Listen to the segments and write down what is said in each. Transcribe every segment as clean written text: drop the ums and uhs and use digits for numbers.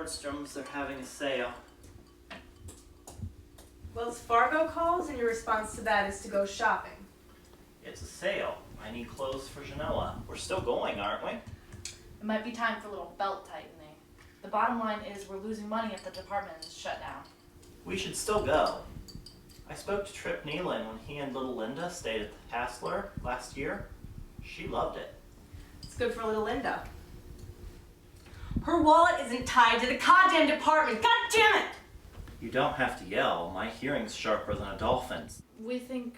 Nordstrom's, they're having a sale. Wells Fargo calls, and your response to that is to go shopping. It's a sale. I need clothes for Genoa. We're still going, aren't we? It might be time for a little belt tightening. The bottom line is we're losing money if the department is shut down. We should still go. I spoke to Trip Nealon when he and little Linda stayed at the Hassler last year. She loved it. It's good for little Linda. Her wallet isn't tied to the goddamn department. God damn it! You don't have to yell. My hearing's sharper than a dolphin's. We think,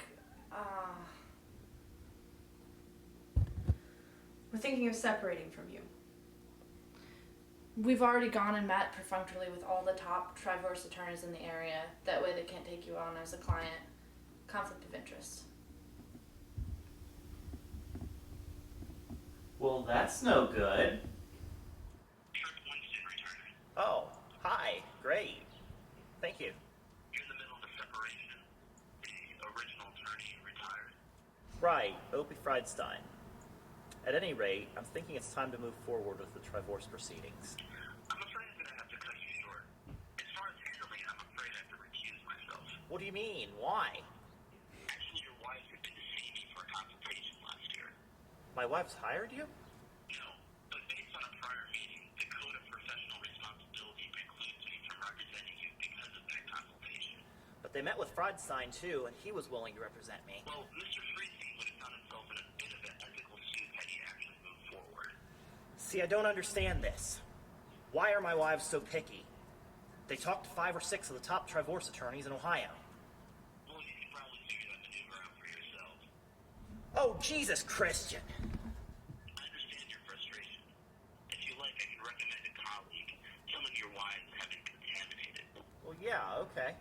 We're thinking of separating from you. we've already gone and met perfunctorily with all the top Trivorce attorneys in the area. That way they can't take you on as a client. Conflict of interest. Well, that's no good. Trip Winston returning. Oh, hi. Great. Thank you. You're in the middle of a separation. The original attorney retired. Right, Opie Friedstein. At any rate, I'm thinking it's time to move forward with the Trivorce proceedings. I'm afraid I'm going to have to cut you short. As far as handling it, I'm afraid I have to recuse myself. What do you mean? Why? Actually, your wife had been to see me for a consultation last year. My wife's hired you? No, but based on a prior meeting, the Code of Professional Responsibility precludes me from representing you because of that consultation. But they met with Friedstein too, and he was willing to represent me. Well, Mr. Friedstein would have found himself in a bit of an ethical suit had he actually moved forward. See, I don't understand this. Why are my wives so picky? They talked to 5 or 6 of the top Trivorce attorneys in Ohio. Well, you can probably figure that maneuver out for yourself. Oh, Jesus, Christian! I understand your frustration. If you like, I can recommend a colleague. Someone your wives haven't contaminated. Well, yeah, okay.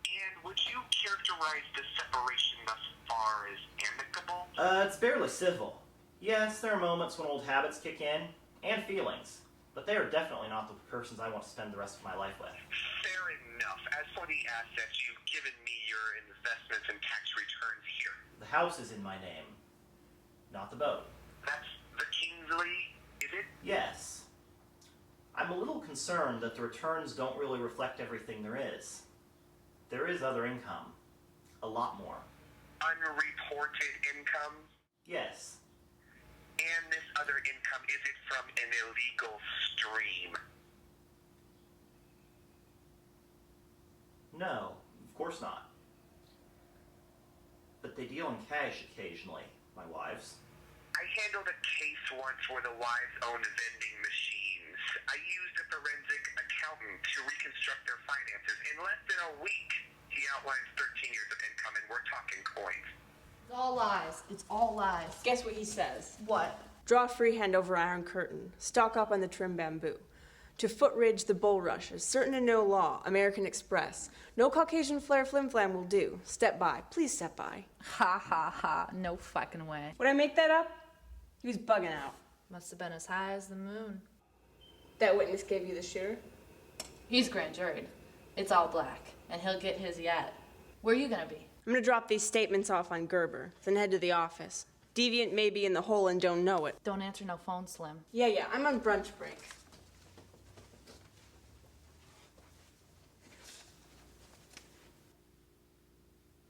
And would you characterize the separation thus far as amicable? It's barely civil. Yes, there are moments when old habits kick in, and feelings. But they are definitely not the persons I want to spend the rest of my life with. Fair enough. As for the assets, you've given me your investments and tax returns here. The house is in my name, not the boat. That's the Kingsley, is it? Yes. I'm a little concerned that the returns don't really reflect everything there is. There is other income. A lot more. Unreported income? Yes. And this other income, is it from an illegal stream? No, of course not. But they deal in cash occasionally, my wives. I handled a case once where the wives owned vending machines. I used a forensic accountant to reconstruct their finances. In less than a week, he outlines 13 years of income, and we're talking coins. It's all lies. It's all lies. Guess what he says? What? Draw freehand over Iron Curtain. Stock up on the trim bamboo. To Footridge, the bull rush is certain and no law. American Express. No Caucasian flare flim flam will do. Step by. Please step by. Ha ha ha. No fucking way. Would I make that up? He was bugging out. Must have been as high as the moon. That witness gave you the shooter? He's grand juried. It's all black, and he'll get his yet. Where are you gonna be? I'm gonna drop these statements off on Gerber, then head to the office. Deviant may be in the hole and don't know it. Don't answer no phone, Slim. Yeah, I'm on brunch break.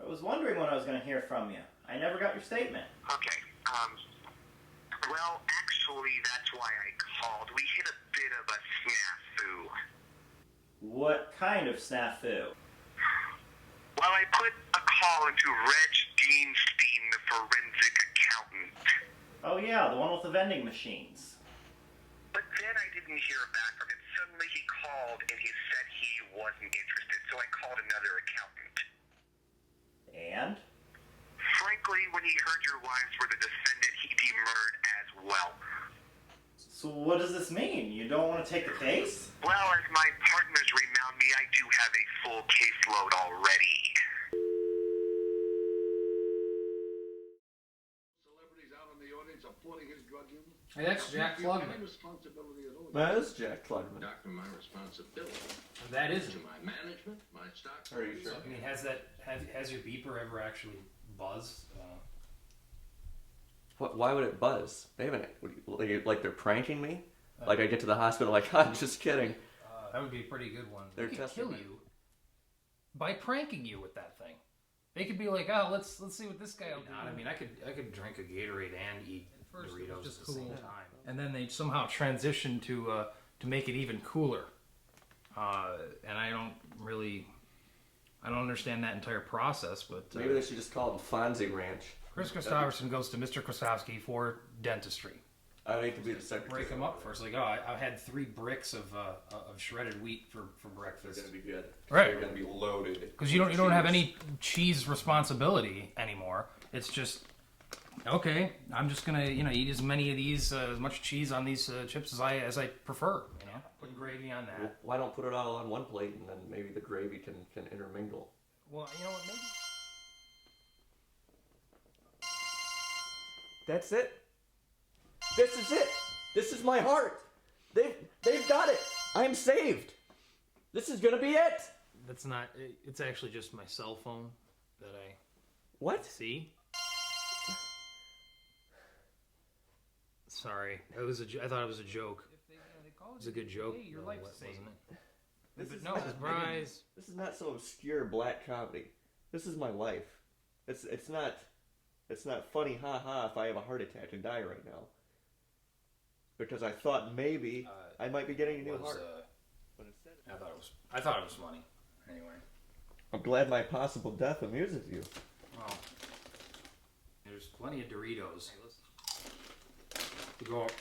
I was wondering when I was going to hear from you. I never got your statement. Okay, well, actually, that's why I called. We hit a bit of a snafu. What kind of snafu? Well, I put a call into Reg Deanstein, the forensic accountant. Oh yeah, the one with the vending machines. But then I didn't hear back from him. Suddenly he called and he said he wasn't interested, so I called another accountant. And? Frankly, when he heard your wives were the defendant, he demurred as well. So what does this mean? You don't want to take the case? Well, as my partners remind me, I do have a full caseload already. Celebrities out in the audience applauding his drug use. Hey, that's Jack Any Klugman. responsibility at all. That is Jack Klugman. Doctor, my responsibility And that to isn't. my management, my stock. Are you sure? So, I mean, has your beeper ever actually buzzed? Why would it buzz? They haven't. Like they're pranking me? Like I get to the hospital, like, I'm just kidding. That would be a pretty good one. They're They could testing kill it. you by pranking you with that thing. They could be like, oh, let's see what this guy will do. I mean, I could drink a Gatorade and eat First, it Doritos was just at the same cool. time. And then they somehow transition to make it even cooler. And I don't understand that entire process. But Maybe they should just call it Fonzie Ranch. Chris Christopherson goes to Mr. Krasowski for dentistry. I hate to be the secretary. Break him up first. Like, oh, I had 3 bricks of shredded wheat for It's breakfast. gonna be good. Right. They're gonna be loaded. Because you don't have any cheese responsibility anymore. It's just okay. I'm just gonna eat as many of these, as much cheese on these chips as I prefer. You know, put gravy on that. Why don't put it all on one plate and then maybe the gravy can intermingle? Well, you know what? Maybe. That's it. This is it. This is my heart. They've got it. I am saved. This is gonna be it. That's not. It's actually just my cell phone that I What? see. Sorry, it was I thought it was a joke. It was a good joke. Hey, your though, life's wasn't saved. it? This But is no, not- surprise. This is not some obscure black comedy. This is my life. It's not funny, haha, if I have a heart attack and die right now. Because I thought maybe I might be getting a new heart. But instead, I thought it was funny. Anyway, I'm glad my possible death amuses you. well, there's plenty of Doritos. To go up.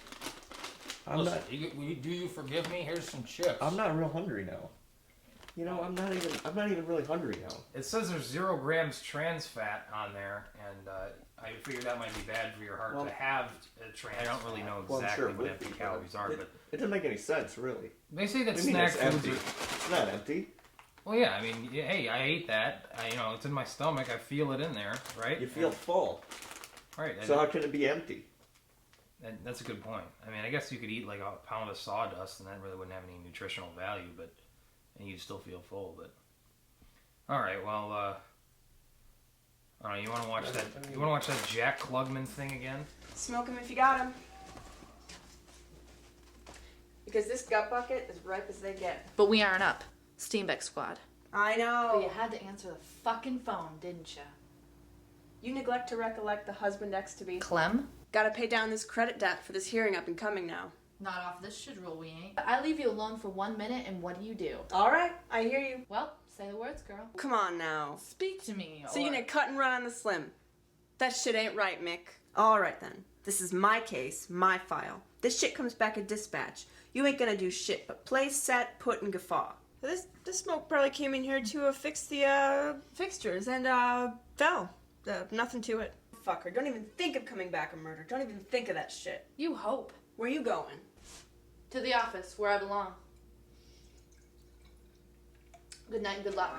I'm Listen, not. do you forgive me? Here's some chips. I'm not real hungry now. You know, I'm not even really hungry now. It says there's 0 grams trans fat on there, and I figured that might be bad for your heart Well, to have trans. I don't really know Well, I'm exactly sure it what would empty be, calories are, it, but it doesn't make any sense, really. they say that What do you mean snack it's foods empty? are. It's not empty. Well, yeah, I mean, hey, I ate that. It's in my stomach. I feel it in there, right? You feel full. right. So how can it be empty? And that's a good point. I mean, I guess you could eat like a pound of sawdust, and that really wouldn't have any nutritional value, and you'd still feel full. But all right, well, you want to watch that? You want to watch that Jack Klugman thing again? Smoke him if you got him. Because this gut bucket is ripe as they get. But we aren't up. Steenbeck squad. I But you know. had to answer the fucking phone, didn't you? You neglect to recollect the husband X to be. Clem? Gotta pay down this credit debt for this hearing up and coming now. Not off this shit rule, we ain't. I leave you alone for 1 minute, and what do? All right, I hear you. Well, say the words, girl. Come on now. Speak to me. So you're gonna cut and run on the slim? That shit ain't right, Mick. All right then. This is my case, my file. This shit comes back at dispatch. You ain't gonna do shit but play, set, put, and guffaw. This smoke probably came in here to fix the fixtures and fell. Nothing to it. Fucker, don't even think of coming back a murder. Don't even think of that shit. You hope. Where you going? To the office, where I belong. Good night and good luck.